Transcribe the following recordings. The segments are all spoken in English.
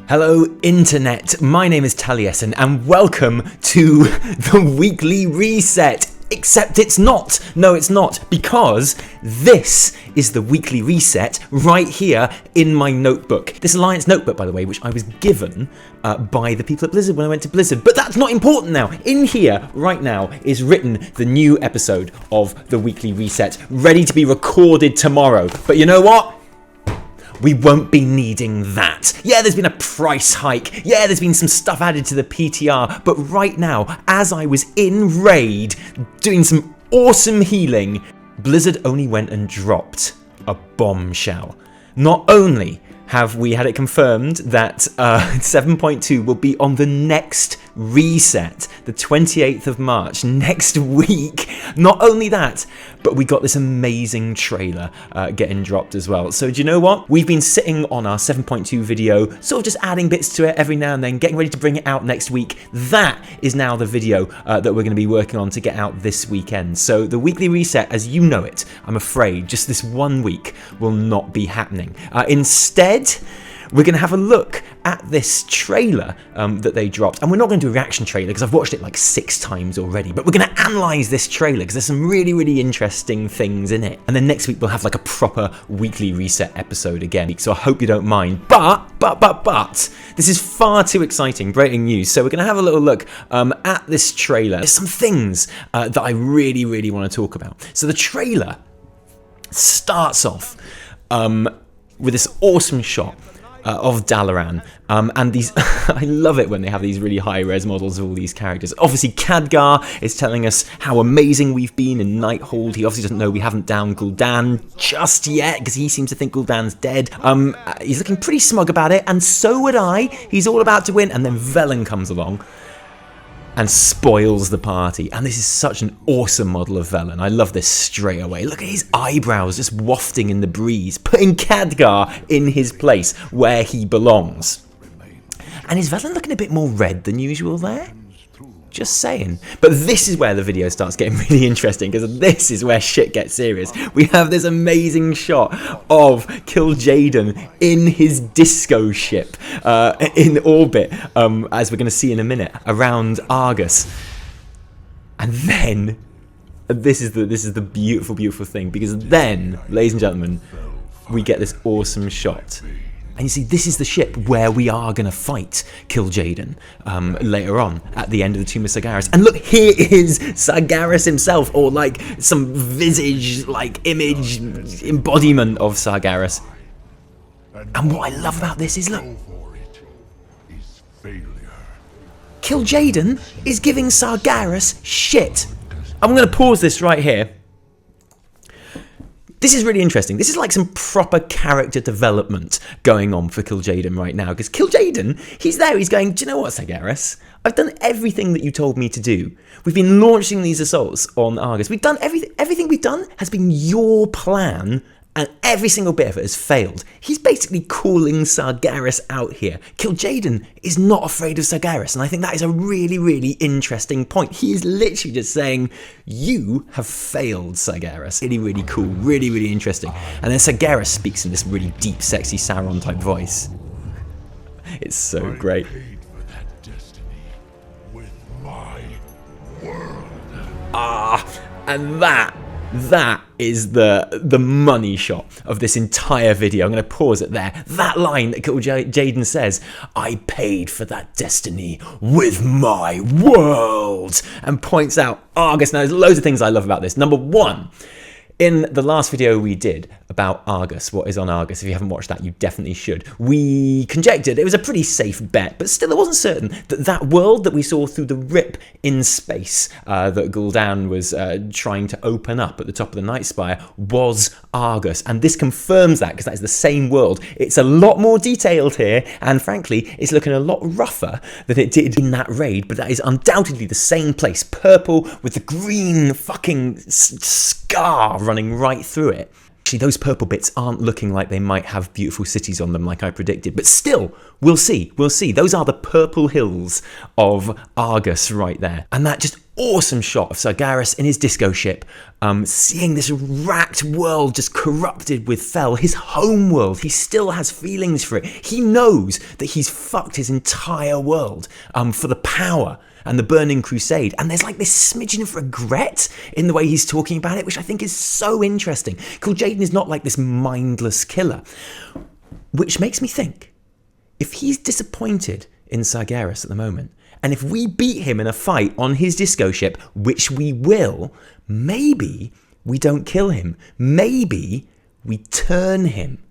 Hello Internet, my name is Taliesin and welcome to the Weekly Reset. Except it's not. No, it's not, because this is the Weekly Reset right here in my notebook. This Alliance notebook, by the way, which I was given by the people at Blizzard when I went to Blizzard. But that's not important now. In here, right now, is written the new episode of the Weekly Reset, ready to be recorded tomorrow. But you know what? We won't be needing that. Yeah, there's been a price hike. Yeah, there's been some stuff added to the PTR. But right now, as I was in Raid, doing some awesome healing, Blizzard only went and dropped a bombshell. Not only have we had it confirmed that 7.2 will be on the next reset, the 28th of March, next week. Not only that, but we got this amazing trailer getting dropped as well. So do you know what? We've been sitting on our 7.2 video, sort of just adding bits to it every now and then, getting ready to bring it out next week. That is now the video that we're going to be working on to get out this weekend. So the Weekly Reset, as you know it, I'm afraid, just this 1 week will not be happening. Instead, we're going to have a look at this trailer that they dropped. And we're not going to do a reaction trailer because I've watched it like 6 times already. But we're going to analyse this trailer because there's some really, really interesting things in it. And then next week we'll have like a proper Weekly Reset episode again. So I hope you don't mind. But, this is far too exciting. Breaking news. So we're going to have a little look at this trailer. There's some things that I really, really want to talk about. So the trailer starts off with this awesome shot of Dalaran, and these I love it when they have these really high-res models of all these characters. Obviously Khadgar is telling us how amazing we've been in Nighthold. He obviously doesn't know we haven't downed Gul'dan just yet, because he seems to think Gul'dan's dead. He's looking pretty smug about it, and so would I. He's all about to win, and then Velen comes along and spoils the party. And this is such an awesome model of Velen. I love this straight away. Look at his eyebrows just wafting in the breeze, putting Khadgar in his place where he belongs. And is Velen looking a bit more red than usual there? Just saying. But this is where the video starts getting really interesting, because this is where shit gets serious. We have this amazing shot of Kil'Jaeden in his disco ship in orbit, as we're going to see in a minute, around Argus. And then this is the beautiful, beautiful thing, because then, ladies and gentlemen, we get this awesome shot. And you see, this is the ship where we are going to fight Kil'Jaeden later on at the end of the Tomb of Sargeras. And look, here is Sargeras himself, or like some visage, like image, embodiment of Sargeras. And what I love about this is, look, Kil'Jaeden is giving Sargeras shit. I'm going to pause this right here. This is really interesting. This is like some proper character development going on for Kil'Jaeden right now. Because Kil'Jaeden, he's there, he's going, do you know what, Sargeras? I've done everything that you told me to do. We've been launching these assaults on Argus. We've done everything we've done has been your plan, and every single bit of it has failed. He's basically calling Sargeras out here. Kil'Jaeden is not afraid of Sargeras, and I think that is a really, really interesting point. He is literally just saying, you have failed, Sargeras. Really, really cool, really, really interesting. And then Sargeras speaks in this really deep, sexy Sauron type voice. It's so great. And that is the money shot of this entire video. I'm going to pause it there. That line that Kil'Jaeden says, I paid for that destiny with my world, and points out Argus. Now, there's loads of things I love about this. Number one, in the last video we did about Argus, what is on Argus, if you haven't watched that, you definitely should, we conjectured it was a pretty safe bet, but still it wasn't certain that that world that we saw through the rip in space that Gul'dan was trying to open up at the top of the Night Spire was Argus. And this confirms that, because that is the same world. It's a lot more detailed here, and frankly, it's looking a lot rougher than it did in that raid, but that is undoubtedly the same place. Purple with the green fucking scar running right through it. Actually, those purple bits aren't looking like they might have beautiful cities on them like I predicted, but still, we'll see. Those are the purple hills of Argus right there. And that just awesome shot of Sargeras in his disco ship, seeing this racked world just corrupted with Fel, his home world. He still has feelings for it. He knows that he's fucked his entire world for the power and the Burning Crusade, and there's like this smidgen of regret in the way he's talking about it, which I think is so interesting. Kil'Jaeden is not like this mindless killer, which makes me think, if he's disappointed in Sargeras at the moment, and if we beat him in a fight on his disco ship, which we will, maybe we don't kill him. Maybe we turn him.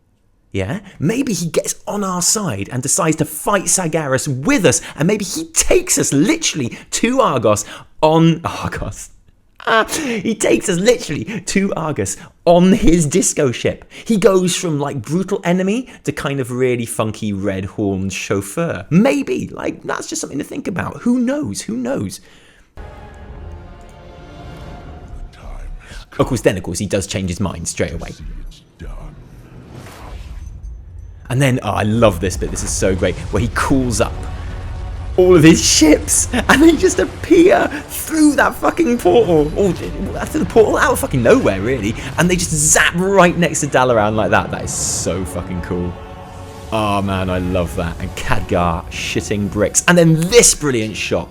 Yeah? Maybe he gets on our side and decides to fight Sargeras with us, and maybe he takes us literally to Argos on Argos. He takes us literally to Argus on his disco ship. He goes from like brutal enemy to kind of really funky red horned chauffeur. Maybe, like, that's just something to think about. Who knows? Who knows? Of course, he does change his mind straight away. And then, oh, I love this bit, this is so great, where he calls up all of his ships, and they just appear through that fucking portal, or after the portal, out of fucking nowhere, really, and they just zap right next to Dalaran like that. That is so fucking cool. Oh man, I love that. And Khadgar shitting bricks, and then this brilliant shot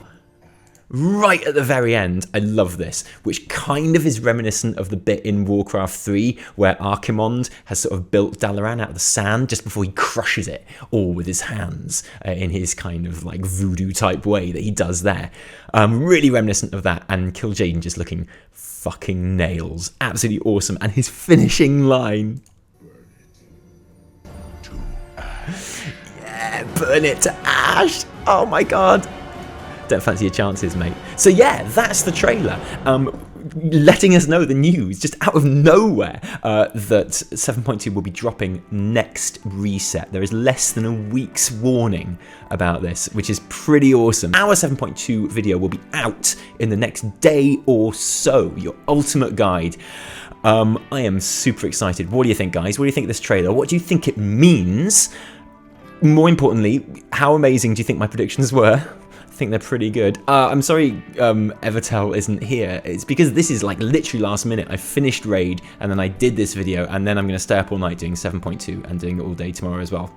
right at the very end. I love this, which kind of is reminiscent of the bit in Warcraft 3 where Archimonde has sort of built Dalaran out of the sand just before he crushes it all with his hands in his kind of like voodoo type way that he does there. Really reminiscent of that, and Kil'Jaeden just looking fucking nails. Absolutely awesome. And his finishing line. Yeah, burn it to ash. Oh my god. Don't fancy your chances, mate. So yeah, that's the trailer. Letting us know the news, just out of nowhere, that 7.2 will be dropping next reset. There is less than a week's warning about this, which is pretty awesome. Our 7.2 video will be out in the next day or so, your ultimate guide. I am super excited. What do you think, guys? What do you think of this trailer? What do you think it means? More importantly, how amazing do you think my predictions were? I think they're pretty good. I'm sorry Evertel isn't here. It's because this is like literally last minute. I finished Raid and then I did this video, and then I'm going to stay up all night doing 7.2 and doing it all day tomorrow as well,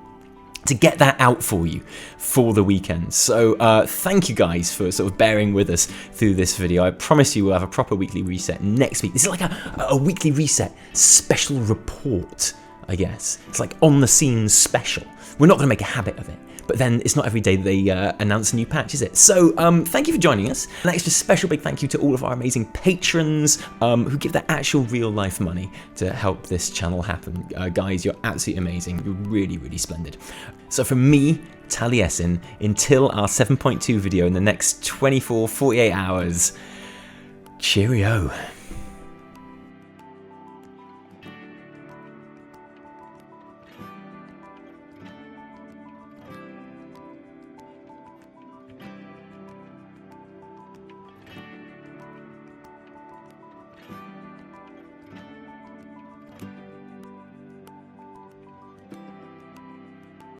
to get that out for you for the weekend. So thank you guys for sort of bearing with us through this video. I promise you we'll have a proper weekly reset next week. This is like a weekly reset special report, I guess. It's like on the scenes special. We're not going to make a habit of it, but then it's not every day they announce a new patch, is it? So thank you for joining us. An extra special big thank you to all of our amazing patrons who give their actual real life money to help this channel happen. Guys, you're absolutely amazing. You're really, really splendid. So from me, Taliesin, until our 7.2 video in the next 24, 48 hours, cheerio.